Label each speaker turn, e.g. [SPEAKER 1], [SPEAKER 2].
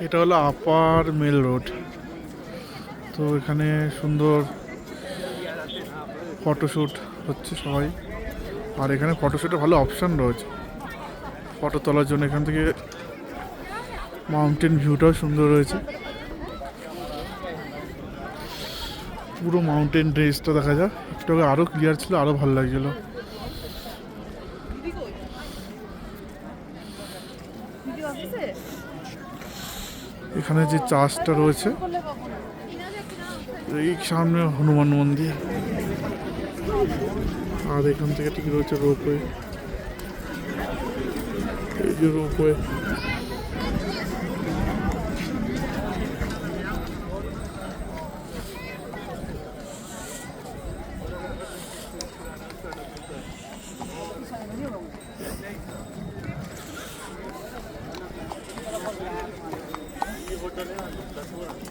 [SPEAKER 1] এটা হলো আপার mail road. তো এখানে সুন্দর ফটোশ্যুট হচ্ছে সবাই। আর এখানে ফটোশ্যুটের ভালো অপশান রয়েছে ফটো তোলার জন্য। এখান থেকে মাউন্টেন ভিউটাও সুন্দর রয়েছে, পুরো মাউন্টেন রেঞ্জটা দেখা যায়। একটু আগে আরও ক্লিয়ার ছিল, আরও ভালো লাগছিলো। এখানে যে চার্চটা রয়েছে, এই সামনে হনুমান মন্দির, আর এখান থেকে ঠিক রয়েছে রোপওয়ে। এই যে রোপওয়ে,